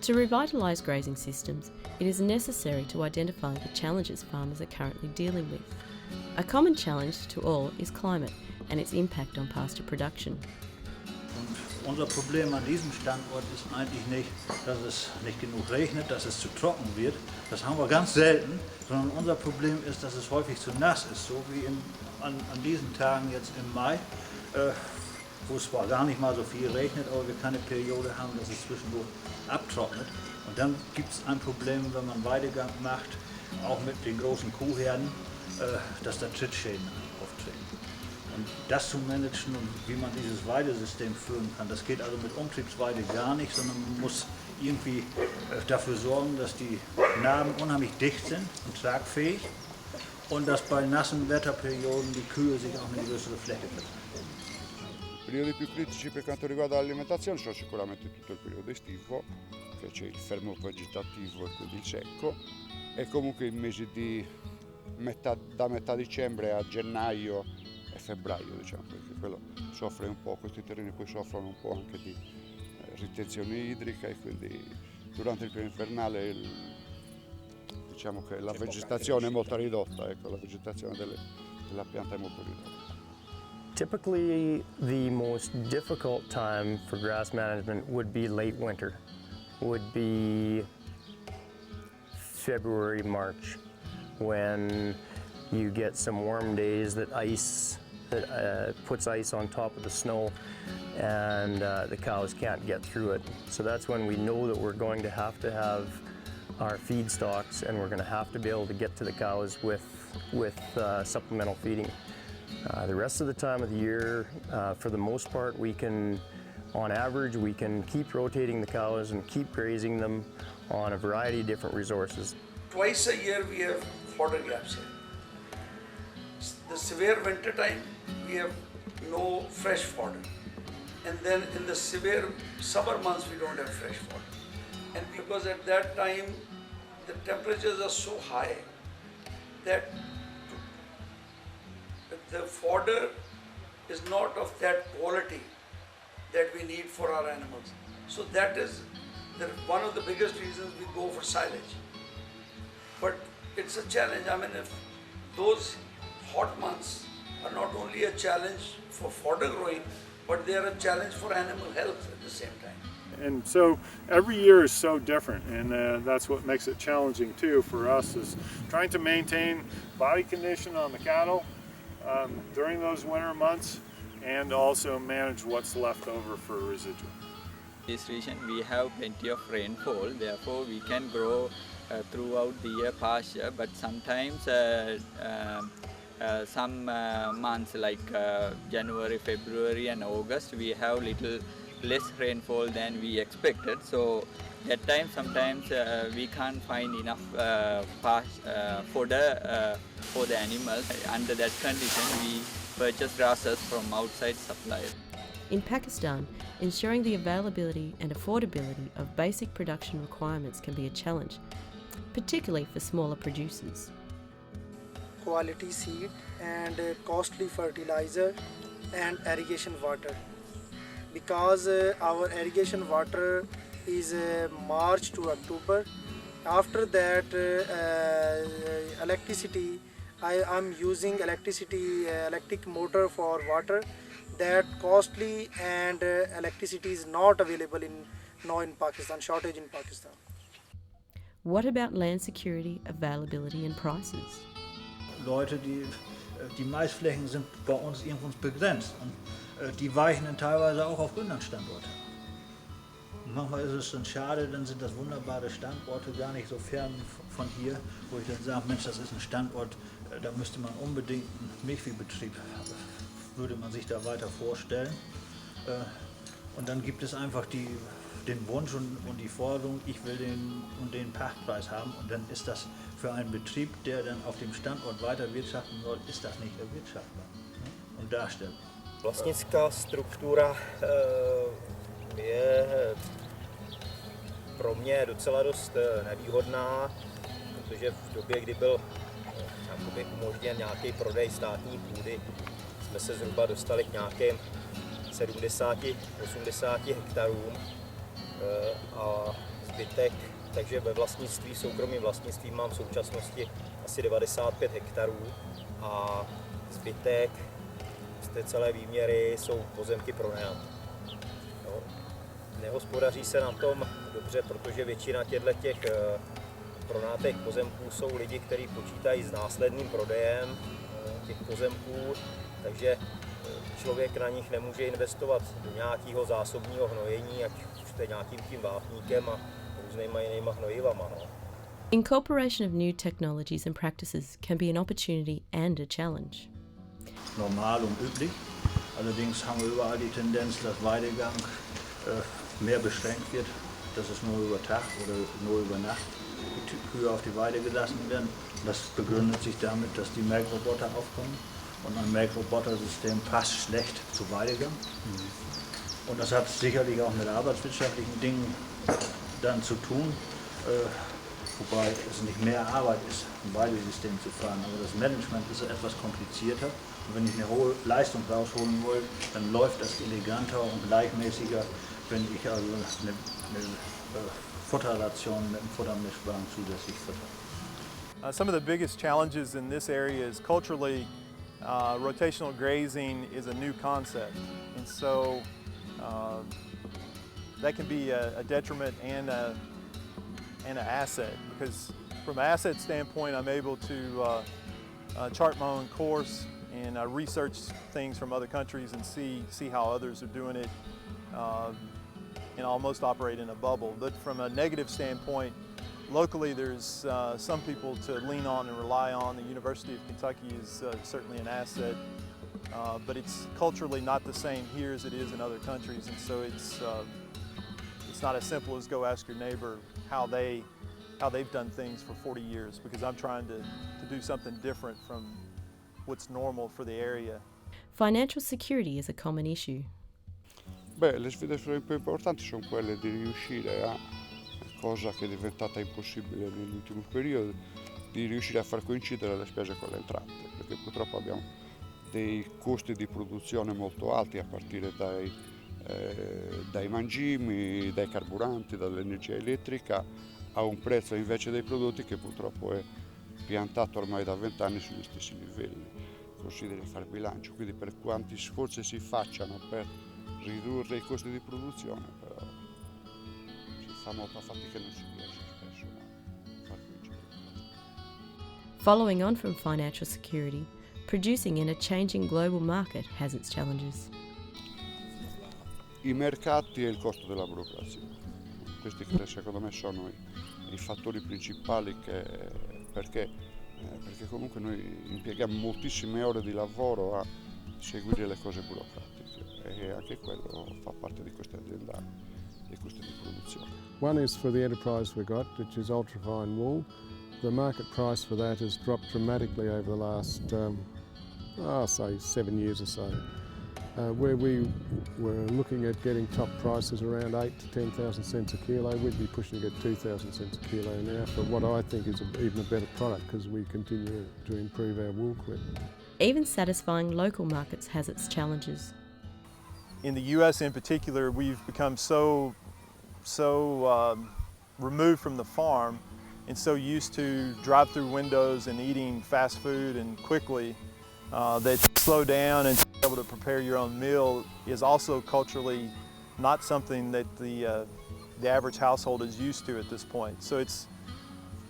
To revitalise grazing systems, it is necessary to identify the challenges farmers are currently dealing with. A common challenge to all is climate and its impact on pasture production. Und unser Problem an diesem Standort ist eigentlich nicht, dass es nicht genug regnet, dass es zu trocken wird. Das haben wir ganz selten, sondern unser Problem ist, dass es häufig zu nass ist, so wie an diesen Tagen jetzt im Mai, wo es zwar gar nicht mal so viel regnet, aber wir keine Periode haben, dass es zwischendurch abtrocknet. Und dann gibt es ein Problem, wenn man Weidegang macht, auch mit den großen Kuhherden, dass da Trittschäden auftreten. Und das zu managen und wie man dieses Weidesystem führen kann, das geht also mit Umtriebsweide gar nicht, sondern man muss irgendwie dafür sorgen, dass die Narben unheimlich dicht sind und tragfähig und dass bei nassen Wetterperioden die Kühe sich auch eine größere Fläche verteilen. I periodi più critici per quanto riguarda l'alimentazione sono sicuramente tutto il periodo estivo, che c'è il fermo vegetativo e quindi il secco, e comunque i mesi da metà dicembre a gennaio e febbraio, diciamo, perché quello soffre un po', questi terreni poi soffrono un po' anche di ritenzione idrica e quindi durante il periodo invernale diciamo che la vegetazione è molto ridotta, ecco, la vegetazione della pianta è molto ridotta. Typically, the most difficult time for grass management would be late winter, would be February, March, when you get some warm days that puts ice on top of the snow and the cows can't get through it. So that's when we know that we're going to have our feed stocks and we're going to have to be able to get to the cows with supplemental feeding. The rest of the time of the year, for the most part, on average, we can keep rotating the cows and keep grazing them on a variety of different resources. Twice a year we have fodder gaps here. The severe winter time, we have no fresh fodder. And then in the severe summer months, we don't have fresh fodder. And because at that time, the temperatures are so high that the fodder is not of that quality that we need for our animals. So that is one of the biggest reasons we go for silage. But it's a challenge. I mean, if those hot months are not only a challenge for fodder growing, but they are a challenge for animal health at the same time. And so every year is so different, and that's what makes it challenging too for us, is trying to maintain body condition on the cattle during those winter months and also manage what's left over for residual. This region we have plenty of rainfall, therefore we can grow throughout the year pasture, but sometimes some months like January, February and August we have little less rainfall than we expected, so that time sometimes we can't find enough fodder for the animals. Under that condition we purchase grasses from outside suppliers. In Pakistan, ensuring the availability and affordability of basic production requirements can be a challenge, particularly for smaller producers. Quality seed and costly fertilizer and irrigation water. Because our irrigation water is March to October. After that, electricity, I'm using electric motor for water. That costly and electricity is not available now in Pakistan, shortage in Pakistan. What about land security, availability and prices? Leute, die Maisflächen sind bei uns irgendwo begrenzt und die weichen dann teilweise auch auf Grünlandstandorte. Und manchmal ist es dann schade, dann sind das wunderbare Standorte gar nicht so fern von hier, wo ich dann sage, Mensch, das ist ein Standort, da müsste man unbedingt einen Milchviehbetrieb, würde man sich da weiter vorstellen. Und dann gibt es einfach den Wunsch und die Forderung, ich will den Pachtpreis haben, und dann ist das für einen Betrieb, der dann auf dem Standort weiter wirtschaften soll, ist das nicht erwirtschaftbar und darstellbar. Vlastnická struktura je pro mě docela dost nevýhodná, protože v době, kdy byl umožněn nějaký prodej státní půdy, jsme se zhruba dostali k nějakým 70-80 hektarům a zbytek, takže ve vlastnictví, soukromém vlastnictví mám v současnosti asi 95 hektarů a zbytek z té celé výměry jsou pozemky pronajaté. Nehospodaří se na tom dobře, protože většina těch pronajatých pozemků jsou lidi, kteří počítají s následným prodejem těch pozemků, takže člověk na nich nemůže investovat do nějakého zásobního hnojení, ať už to je nějakým tím vápníkem a různýma jinýma hnojivama. No. Incorporation of new technologies and practices can be an opportunity and a challenge. Normal und üblich. Allerdings haben wir überall die Tendenz, dass Weidegang mehr beschränkt wird, dass es nur über Tag oder nur über Nacht die Kühe auf die Weide gelassen werden. Das begründet sich damit, dass die Melkroboter aufkommen und ein Melkrobotersystem passt schlecht zu Weidegang. Und das hat sicherlich auch mit arbeitswirtschaftlichen Dingen dann zu tun, wobei es nicht mehr Arbeit ist, ein Weidesystem zu fahren, aber das Management ist etwas komplizierter. Und wenn ich eine hohe Leistung rausholen will, dann läuft das eleganter und gleichmäßiger, wenn ich also eine Futterration mit dem Futtermischwagen zusätzlich fütter. Some of the biggest challenges in this area is culturally, rotational grazing is a new concept, and so that can be a detriment and an asset, because from an asset standpoint I'm able to chart my own course and research things from other countries and see how others are doing it and almost operate in a bubble. But from a negative standpoint, locally there's some people to lean on and rely on. The University of Kentucky is certainly an asset, but it's culturally not the same here as it is in other countries, and so it's not as simple as go ask your neighbor how they've done things for 40 years, because I'm trying to do something different from what's normal for the area. Financial security is a common issue. Beh, le sfide più importanti sono quelle di riuscire a, cosa che è diventata impossibile nell'ultimo periodo, di riuscire a far coincidere le spese con le entrate, perché purtroppo abbiamo dei costi di produzione molto alti a partire dai mangimi, dai carburanti, dall'energia elettrica, a un prezzo invece dei prodotti che purtroppo è piantato ormai da 20 anni sugli stessi livelli. Consideri fare bilancio, quindi per quanti sforzi si facciano per ridurre i costi di produzione, però si fa molta fatica e non si riesce spesso a far coincidere. Following on from financial security, producing in a changing global market has its challenges. I mercati e il costo della burocrazia, questi che secondo me sono i fattori principali perché comunque noi impieghiamo moltissime ore di lavoro a seguire le cose burocratiche e anche quello fa parte di queste aziendali, dei costi di produzione. One is for the enterprise we got, which is ultrafine wool. The market price for that has dropped dramatically over the last, say 7 years or so. Where we were looking at getting top prices around 8 to 10,000 cents a kilo, we'd be pushing to get 2,000 cents a kilo now for what I think is even a better product, because we continue to improve our wool quid. Even satisfying local markets has its challenges. In the US in particular, we've become so removed from the farm and so used to drive-through windows and eating fast food and quickly that slow down and be able to prepare your own meal is also culturally not something that the average household is used to at this point. So it's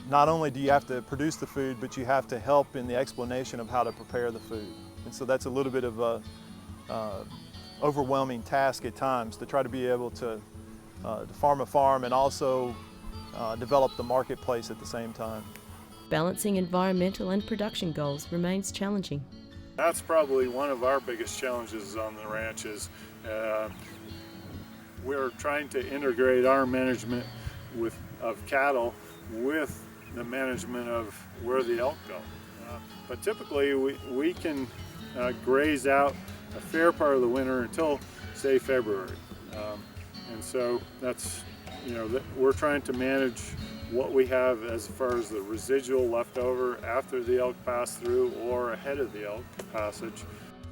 not only do you have to produce the food, but you have to help in the explanation of how to prepare the food. And so that's a little bit of a overwhelming task at times, to try to be able to farm a farm and also develop the marketplace at the same time. Balancing environmental and production goals remains challenging. That's probably one of our biggest challenges on the ranch is we're trying to integrate our management of cattle with the management of where the elk go. But typically we can graze out a fair part of the winter until, say, February. And so that's, we're trying to manage what we have as far as the residual left over after the elk pass through or ahead of the elk passage.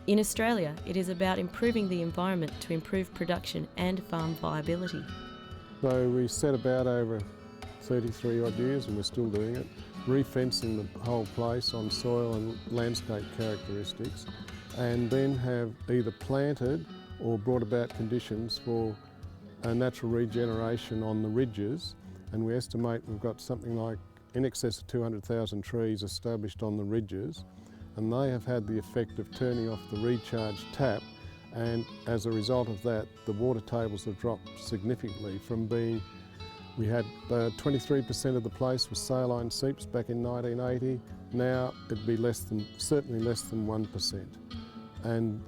In Australia, it is about improving the environment to improve production and farm viability. So we set about over 33 odd years, and we're still doing it, re-fencing the whole place on soil and landscape characteristics, and then have either planted or brought about conditions for a natural regeneration on the ridges, and we estimate we've got something like in excess of 200,000 trees established on the ridges, and they have had the effect of turning off the recharge tap, and as a result of that the water tables have dropped significantly from being, we had 23% of the place was saline seeps back in 1980, now it'd be certainly less than 1%. And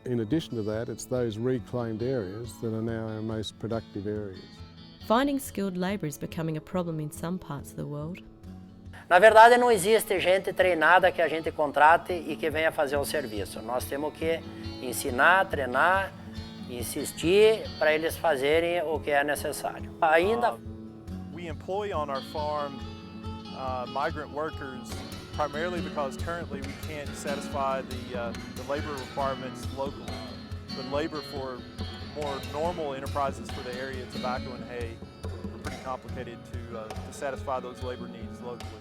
in addition to that, it's those reclaimed areas that are now our most productive areas. Finding skilled labour is becoming a problem in some parts of the world. Na verdade, não existe gente treinada que a gente contrate e que venha fazer o serviço. Nós temos que ensinar, treinar, insistir para eles fazerem o que é necessário. Ainda we employ on our farm migrant workers primarily because currently we can't satisfy the labor requirements locally. But labor for more normal enterprises for the area, tobacco and hay, are pretty complicated to satisfy those labor needs locally.